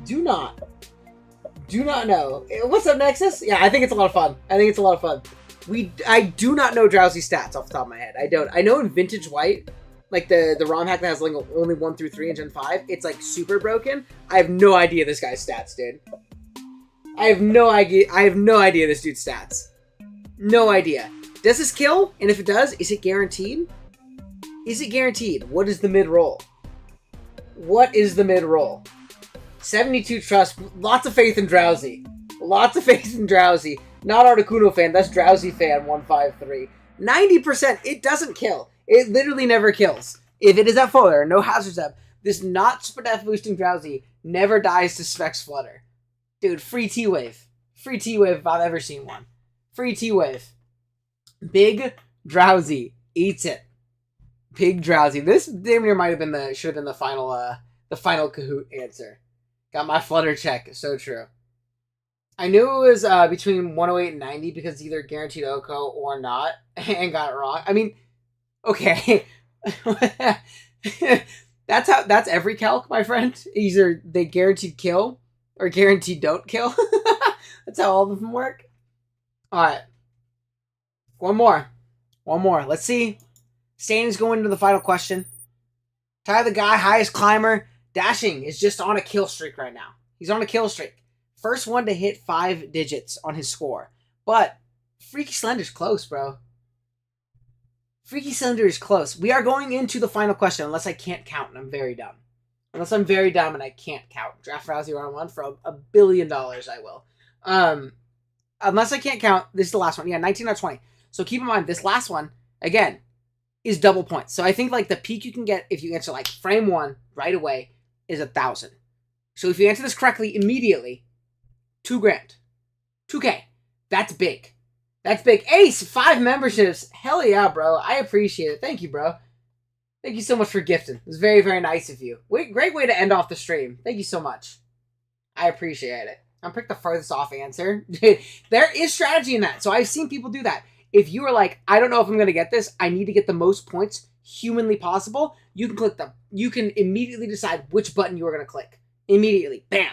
do not know. What's up, Nexus? Yeah, I think it's a lot of fun. I do not know Drowsy stats off the top of my head. I don't. I know in Vintage White, like the ROM hack that has like only 1 through 3 in Gen 5, it's like super broken. I have no idea this guy's stats, dude. I have no idea this dude's stats. No idea. Does this kill? And if it does, is it guaranteed? Is it guaranteed? What is the mid-roll? 72 trust. Lots of faith in Drowsy. Not Articuno fan. That's Drowsy fan 153. 90%. It doesn't kill. It literally never kills. If it is at full, there are no hazards up. This not Spadef boosting Drowsy never dies to Specs Flutter. Dude, free T-Wave. Free T-Wave if I've ever seen one. Free T-Wave. Big Drowsy eats it. Big Drowsy. This damn near might have been should have been the final Kahoot answer. Got my Flutter check. So true. I knew it was between 108 and 90 because it's either guaranteed OHKO or not, and got it wrong. I mean, Okay. That's every calc, my friend. Either they guaranteed kill or guaranteed don't kill. That's how all of them work. Alright. One more. Let's see. Standings going into the final question. Ty the guy, highest climber. Dashing is just on a kill streak right now. He's on a kill streak. First one to hit 5 digits on his score. But Freaky Slender's close, bro. Freaky Slender is close. We are going into the final question, unless I can't count and I'm very dumb. Unless I'm very dumb and I can't count. Draft Rousey round 1 for $1 billion, I will. Unless I can't count, this is the last one. Yeah, 19 out of 20. So keep in mind, this last one, again, is double points. So I think like the peak you can get if you answer like frame 1 right away is 1,000. So if you answer this correctly immediately, $2,000. $2K. That's big. That's big. Ace, 5 memberships. Hell yeah, bro. I appreciate it. Thank you, bro. Thank you so much for gifting. It was very, very nice of you. Great way to end off the stream. Thank you so much. I appreciate it. I'm picked the furthest off answer. There is strategy in that. So I've seen people do that. If you are like, I don't know if I'm going to get this, I need to get the most points humanly possible, you can immediately decide which button you are going to click. Immediately. Bam.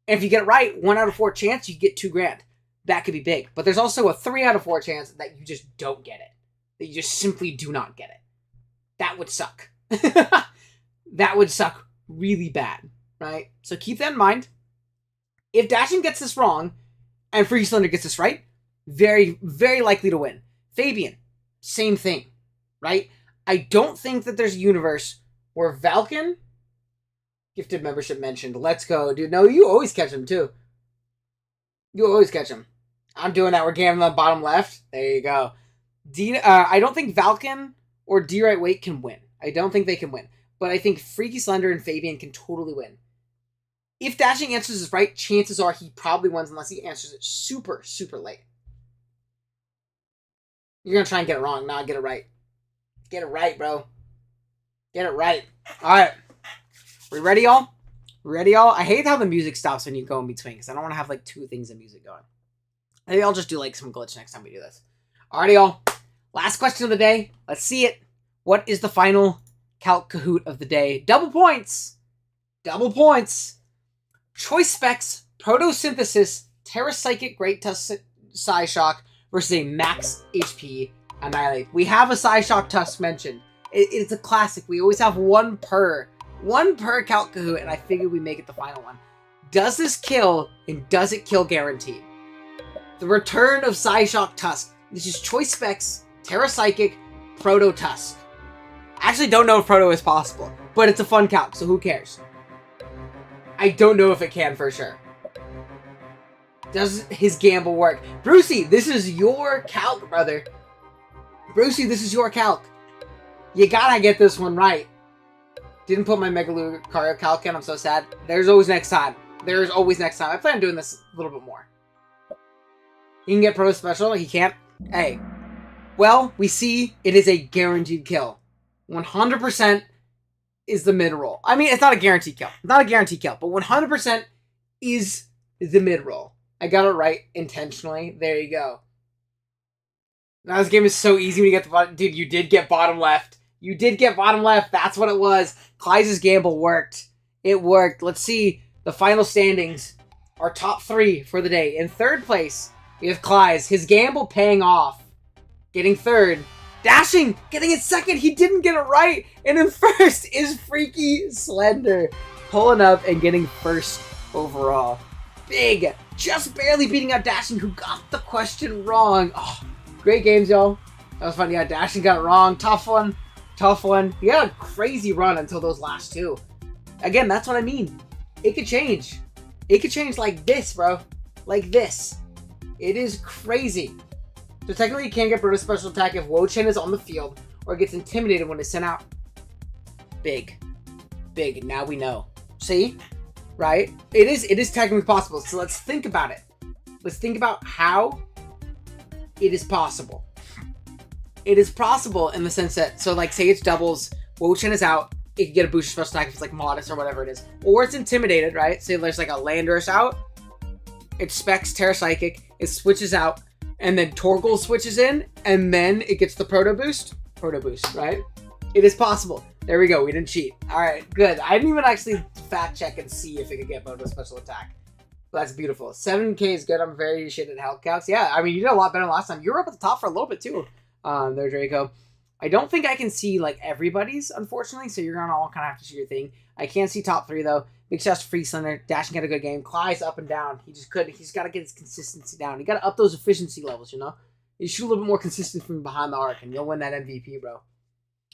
And if you get it right, 1 out of 4 chance, you get $2,000. That could be big. But there's also a 3 out of 4 chance that you just don't get it. That you just simply do not get it. That would suck. That would suck really bad, right? So keep that in mind. If Dashing gets this wrong, and Freaky Slender gets this right, very, very likely to win. Fabian, same thing, right? I don't think that there's a universe where Valken, gifted membership mentioned, let's go, dude. No, you always catch him, too. You always catch him. I'm doing that. We're gambling on the bottom left. There you go. I don't think Valken or D-Right Wait can win. I don't think they can win. But I think Freaky Slender and Fabian can totally win. If Dashing answers this right, chances are he probably wins unless he answers it super, super late. You're going to try and get it wrong. Nah, get it right. Get it right, bro. Get it right. All right. We ready, y'all? Ready, y'all? I hate how the music stops when you go in between because I don't want to have like 2 things of music going. Maybe I'll just do like some glitch next time we do this. Alrighty, y'all. Last question of the day. Let's see it. What is the final Calc Kahoot of the day? Double points. Double points. Choice specs, Protosynthesis, Terrapsychic Great Tusk Psyshock versus a max HP Annihilate. We have a Psyshock Tusk mentioned. It's a classic. We always have one per Calc Kahoot, and I figured we make it the final one. Does this kill, and does it kill guaranteed? The return of Psyshock Tusk. This is Choice Specs, Terrapsychic, Proto Tusk. I actually don't know if Proto is possible, but it's a fun calc, so who cares? I don't know if it can for sure. Does his gamble work? Brucey, this is your calc, brother. Brucey, this is your calc. You gotta get this one right. Didn't put my Mega Lucario calc in, I'm so sad. There's always next time. There's always next time. I plan on doing this a little bit more. He can get Proto Special, he can't. Hey. Well, we see it is a guaranteed kill. 100% is the mid-roll. I mean, it's not a guaranteed kill. Not a guaranteed kill, but 100% is the mid-roll. I got it right intentionally. There you go. Now this game is so easy when you get the bottom. Dude, you did get bottom left. You did get bottom left. That's what it was. Clyde's gamble worked. It worked. Let's see the final standings. Our top 3 for the day. In 3rd place, we have Clyde's. His gamble paying off. Getting 3rd. Dashing, getting it 2nd. He didn't get it right. And in 1st is Freaky Slender. Pulling up and getting 1st overall. Big. Just barely beating out Dashing, who got the question wrong. Oh, great games, y'all. That was fun. Yeah, Dashing got it wrong. Tough one. Tough one. He had a crazy run until those last 2. Again, that's what I mean. It could change. It could change like this, bro. Like this. It is crazy. So technically you can't get Proto Special Attack if Wo-Chen is on the field or gets intimidated when it's sent out. Big. Big. Now we know. See? Right? It is technically possible. So let's think about it. Let's think about how it is possible. It is possible in the sense that, so like say it's doubles, Wo-Chen is out, it can get a booster special attack if it's like modest or whatever it is. Or it's intimidated, right? Say there's like a Landorus out, it specs Terrapsychic, it switches out, and then Torkoal switches in, and then it gets the Proto Boost. proto boost, right? It is possible. There we go. We didn't cheat. All right, good. I didn't even actually fact check and see if it could get proto special attack. But that's beautiful. 7K is good. I'm very shit at health counts. Yeah, I mean, you did a lot better than last time. You were up at the top for a little bit too. There, Draco. I don't think I can see like everybody's, unfortunately. So you're gonna all kind of have to shoot your thing. I can't see top 3 though. Big shots to Free Slender. Dashing had a good game. Cly's up and down. He just couldn't. He's got to get his consistency down. He got to up those efficiency levels. You know, you shoot a little bit more consistent from behind the arc, and you'll win that MVP, bro.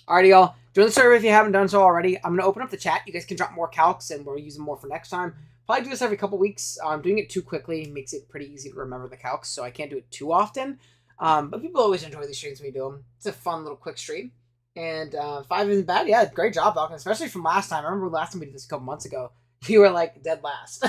Alrighty, y'all. Join the server if you haven't done so already. I'm gonna open up the chat. You guys can drop more calcs, and we'll use them more for next time. Probably do this every couple weeks. Doing it too quickly makes it pretty easy to remember the calcs, so I can't do it too often. But people always enjoy these streams when we do them. It's a fun little quick stream. And 5 isn't bad. Yeah, great job, Falcon. Especially from last time. I remember last time we did this a couple months ago. You were like dead last.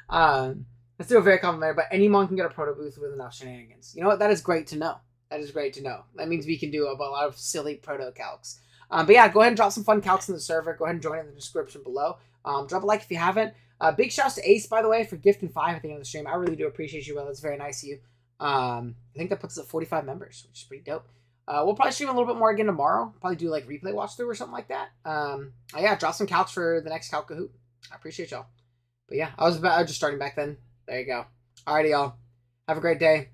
That's still very complimentary, but anyone can get a proto booth with enough shenanigans. You know what? That is great to know. That is great to know. That means we can do a lot of silly proto calcs. But yeah, go ahead and drop some fun calcs in the server. Go ahead and join in the description below. Drop a like if you haven't. Big shouts to Ace, by the way, for gifting 5 at the end of the stream. I really do appreciate you, Will. That's very nice of you. I think that puts us at 45 members, which is pretty dope. We'll probably stream a little bit more again tomorrow. Probably do like replay watch through or something like that. Yeah, drop some calcs for the next Calc Kahoot. I appreciate y'all. But yeah, I was just starting back then. There you go. Alrighty, y'all. Have a great day.